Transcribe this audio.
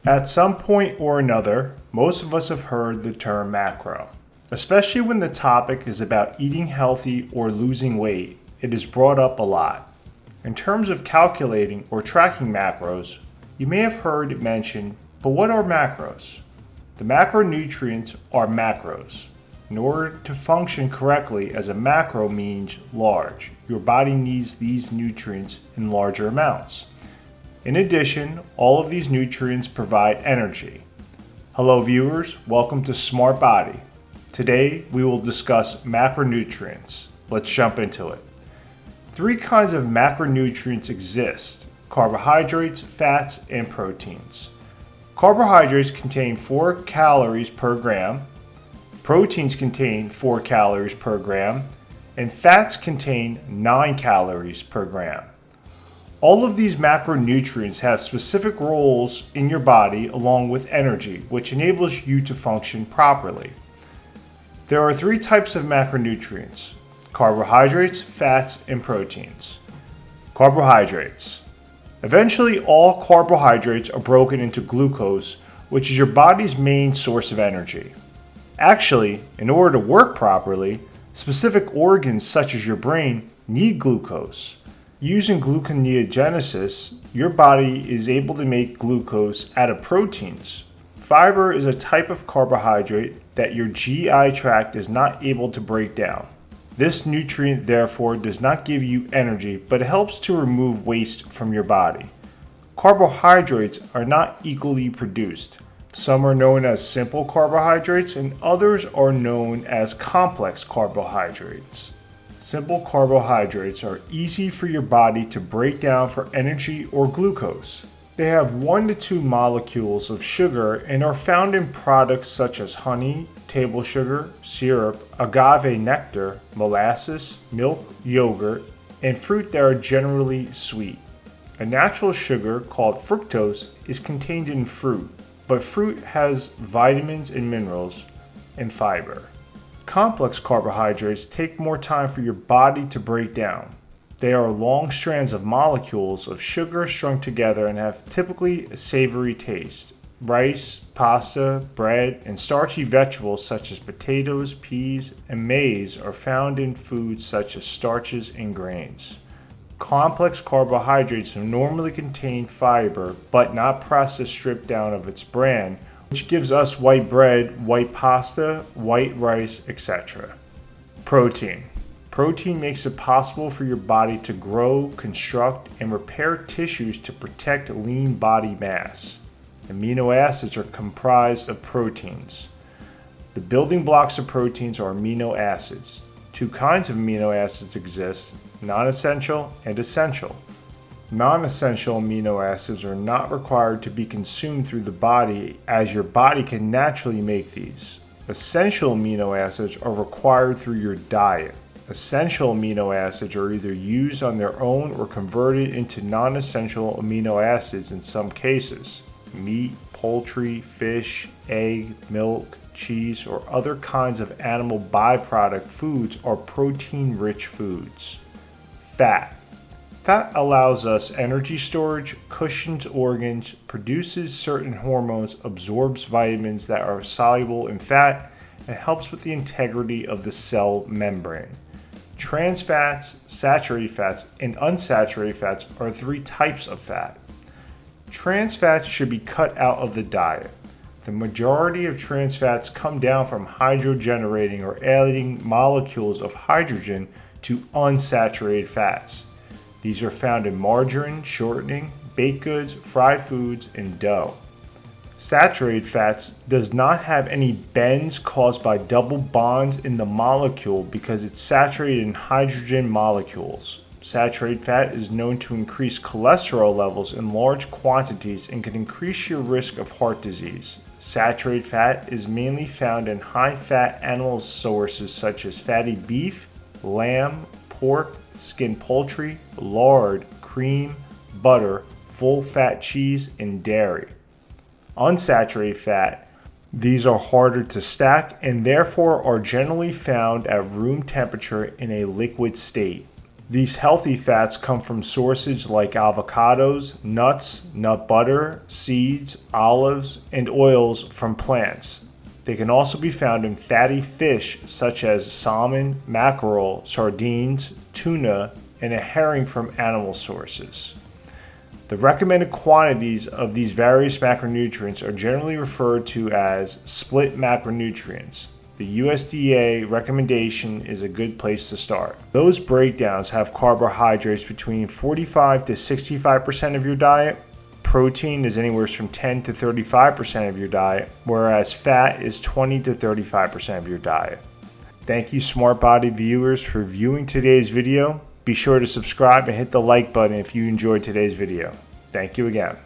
At some point or another, most of us have heard the term macro. Especially when the topic is about eating healthy or losing weight, it is brought up a lot. In terms of calculating or tracking macros, you may have heard it mentioned, but what are macros? The macronutrients are macros. In order to function correctly, as a macro means large. Your body needs these nutrients in larger amounts. In addition, all of these nutrients provide energy. Hello viewers, welcome to Smart Body. Today we will discuss macronutrients. Let's jump into it. Three kinds of macronutrients exist: carbohydrates, fats, and proteins. Carbohydrates contain 4 calories per gram, proteins contain 4 calories per gram, and fats contain 9 calories per gram. All of these macronutrients have specific roles in your body along with energy, which enables you to function properly. There are 3 types of macronutrients: carbohydrates, fats, and proteins. Carbohydrates. Eventually, all carbohydrates are broken into glucose, which is your body's main source of energy. Actually, in order to work properly, specific organs such as your brain need glucose. Using gluconeogenesis, your body is able to make glucose out of proteins. Fiber is a type of carbohydrate that your GI tract is not able to break down. This nutrient therefore does not give you energy, but it helps to remove waste from your body. Carbohydrates are not equally produced. Some are known as simple carbohydrates and others are known as complex carbohydrates. Simple carbohydrates are easy for your body to break down for energy or glucose. They have 1 to 2 molecules of sugar and are found in products such as honey, table sugar, syrup, agave nectar, molasses, milk, yogurt, and fruit that are generally sweet. A natural sugar called fructose is contained in fruit, but fruit has vitamins and minerals and fiber. Complex carbohydrates take more time for your body to break down. They are long strands of molecules of sugar strung together and have typically a savory taste. Rice, pasta, bread, and starchy vegetables such as potatoes, peas, and maize are found in foods such as starches and grains. Complex carbohydrates normally contain fiber, but not processed stripped down of its bran, which gives us white bread, white pasta, white rice, etc. Protein. Protein makes it possible for your body to grow, construct, and repair tissues to protect lean body mass. Amino acids are comprised of proteins. The building blocks of proteins are amino acids. 2 kinds of amino acids exist: non-essential and essential. Non-essential amino acids are not required to be consumed through the body, as your body can naturally make these. Essential amino acids are required through your diet. Essential amino acids are either used on their own or converted into non-essential amino acids in some cases. Meat, poultry, fish, egg, milk, cheese, or other kinds of animal byproduct foods are protein-rich foods. Fat. Fat allows us energy storage, cushions organs, produces certain hormones, absorbs vitamins that are soluble in fat, and helps with the integrity of the cell membrane. Trans fats, saturated fats, and unsaturated fats are 3 types of fat. Trans fats should be cut out of the diet. The majority of trans fats come down from hydrogenating or adding molecules of hydrogen to unsaturated fats. These are found in margarine, shortening, baked goods, fried foods, and dough. Saturated fats does not have any bends caused by double bonds in the molecule because it's saturated in hydrogen molecules. Saturated fat is known to increase cholesterol levels in large quantities and can increase your risk of heart disease. Saturated fat is mainly found in high-fat animal sources such as fatty beef, lamb, pork, skinned poultry, lard, cream, butter, full-fat cheese, and dairy. Unsaturated fat. These are harder to stack and therefore are generally found at room temperature in a liquid state. These healthy fats come from sources like avocados, nuts, nut butter, seeds, olives, and oils from plants. They can also be found in fatty fish such as salmon, mackerel, sardines, tuna, and a herring from animal sources. The recommended quantities of these various macronutrients are generally referred to as split macronutrients. The USDA recommendation is a good place to start. Those breakdowns have carbohydrates between 45 to 65% of your diet. Protein is anywhere from 10 to 35% of your diet, whereas fat is 20 to 35% of your diet. Thank you, Smart Body viewers, for viewing today's video. Be sure to subscribe and hit the like button if you enjoyed today's video. Thank you again.